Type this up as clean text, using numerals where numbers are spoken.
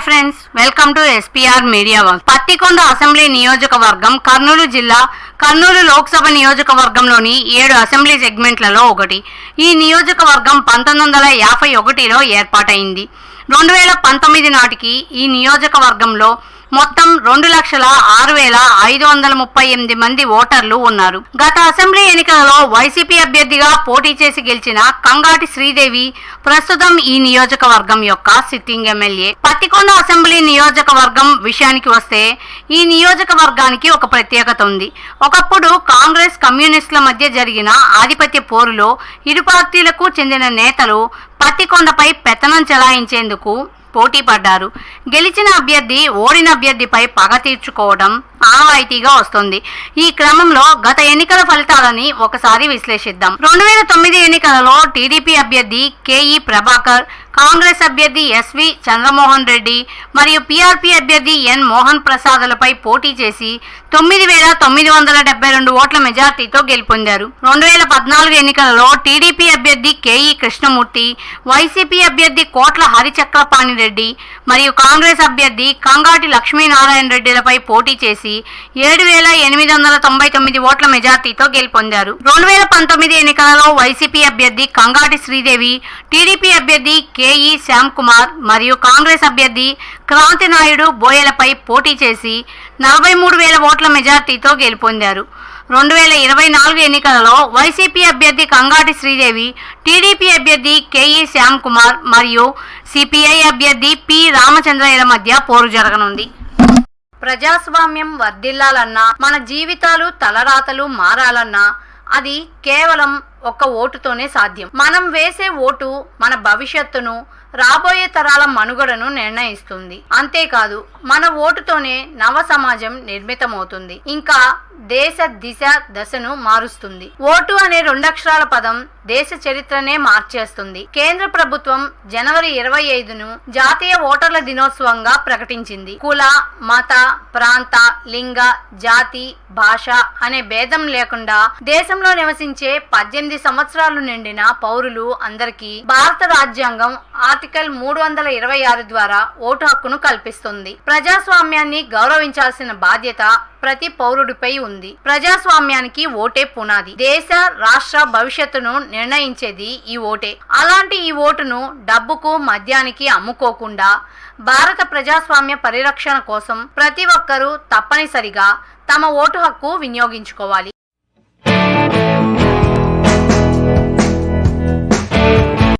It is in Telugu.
Friends, welcome to SPR media work. Pattikonda assembly నియోజకవర్గం కర్నూలు జిల్లా కర్నూలు లోక్సభ నియోజకవర్గంలోని 7 అసెంబ్లీ సెగ్మెంట్లలో ఒకటి. ఈ నియోజకవర్గం 1951లో ఏర్పాటైంది. 2019 నాటికి ఈ నియోజకవర్గంలో మొత్తం 2,06,538 మంది ఓటర్లు ఉన్నారు. గత అసెంబ్లీ ఎన్నికలలో వైసీపీ అభ్యర్థిగా పోటీ చేసి గెలిచిన కంగాటి శ్రీదేవి ప్రస్తుతం ఈ నియోజకవర్గం యొక్క సిట్టింగ్ ఎమ్మెల్యే. పత్తికొండ అసెంబ్లీ నియోజకవర్గం విషయానికి వస్తే ఈ నియోజకవర్గానికి ఒక ప్రత్యేకత ఉంది. ఒకప్పుడు కాంగ్రెస్ కమ్యూనిస్టుల మధ్య జరిగిన ఆధిపత్య పోరులో ఇరు పార్టీలకు చెందిన నేతలు పత్తికొండపై పెత్తనం చెలాయించేందుకు పోటీ పడ్డారు. గెలిచిన అభ్యర్థి ఓడిన అభ్యర్థిపై పగ తీర్చుకోవడం ఆనవాయితీగా వస్తుంది. ఈ క్రమంలో గత ఎన్నికల ఫలితాలని ఒకసారి విశ్లేషిద్దాం. 2009 ఎన్నికలలో టీడీపీ అభ్యర్థి కేఈ ప్రభాకర్, కాంగ్రెస్ అభ్యర్థి ఎస్వి చంద్రమోహన్ రెడ్డి మరియు పీఆర్పీ అభ్యర్థి ఎన్ మోహన్ ప్రసాద్లపై పోటీ చేసి 9,972 ఓట్ల మెజార్టీతో గెలుపొందారు. 2014 ఎన్నికలలో టీడీపీ అభ్యర్థి కేఈ కృష్ణమూర్తి, వైసీపీ అభ్యర్థి కోట్ల హరిచక్రపాణి రెడ్డి మరియు కాంగ్రెస్ అభ్యర్థి కంగాటి లక్ష్మీనారాయణ రెడ్డిలపై పోటీ చేసి 7,899 ఓట్ల మెజార్టీతో గెలుపొందారు. 2019 ఎన్నికలలో వైసీపీ అభ్యర్థి కంగాటి శ్రీదేవి, టీడీపీ అభ్యర్థి కేఈ శ్యామ్ కుమార్ మరియు కాంగ్రెస్ అభ్యర్థి క్రాంతి నాయుడు బోయలపై పోటీ చేసి 43,000 ఓట్ల మెజార్టీతో గెలుపొందారు. 2024 ఎన్నికలలో వైసీపీ అభ్యర్థి కంగాటి శ్రీదేవి, టీడీపీ అభ్యర్థి కేఈ శ్యామ్ కుమార్ మరియు సిపిఐ అభ్యర్థి పి రామచంద్రయ్యల మధ్య పోరు జరగనుంది. ప్రజాస్వామ్యం వర్ధిల్లాలన్నా, మన జీవితాలు తలరాతలు మారాలన్నా అది కేవలం ఒక్క ఓటుతోనే సాధ్యం. మనం వేసే ఓటు మన భవిష్యత్తును, రాబోయే తరాల మనుగడను నిర్ణయిస్తుంది. అంతేకాదు, మన ఓటుతోనే నవ సమాజం నిర్మితమవుతుంది, ఇంకా దేశ దిశ దశను మారుస్తుంది. ఓటు అనే 2 అక్షరాల పదం దేశ చరిత్రనే మార్చేస్తుంది. కేంద్ర ప్రభుత్వం జనవరి 25ను జాతీయ ఓటర్ల దినోత్సవంగా ప్రకటించింది. కుల, మత, ప్రాంత, లింగ, జాతి, భాష అనే భేదం లేకుండా దేశంలో నివసించే 18 సంవత్సరాలు నిండిన పౌరులు అందరికీ భారత రాజ్యాంగం ఆర్టికల్ 326 ద్వారా ఓటు హక్కును కల్పిస్తుంది. ప్రజాస్వామ్యాన్ని గౌరవించాల్సిన బాధ్యత ప్రతి పౌరుడిపై ఉంది. ప్రజాస్వామ్యానికి ఓటే పునాది. దేశ, రాష్ట్ర భవిష్యత్తును నిర్ణయించేది ఈ ఓటే. అలాంటి ఈ ఓటును డబ్బుకు, మద్యానికి అమ్ముకోకుండా భారత ప్రజాస్వామ్య పరిరక్షణ కోసం ప్రతి ఒక్కరూ తప్పనిసరిగా తమ ఓటు హక్కు వినియోగించుకోవాలి.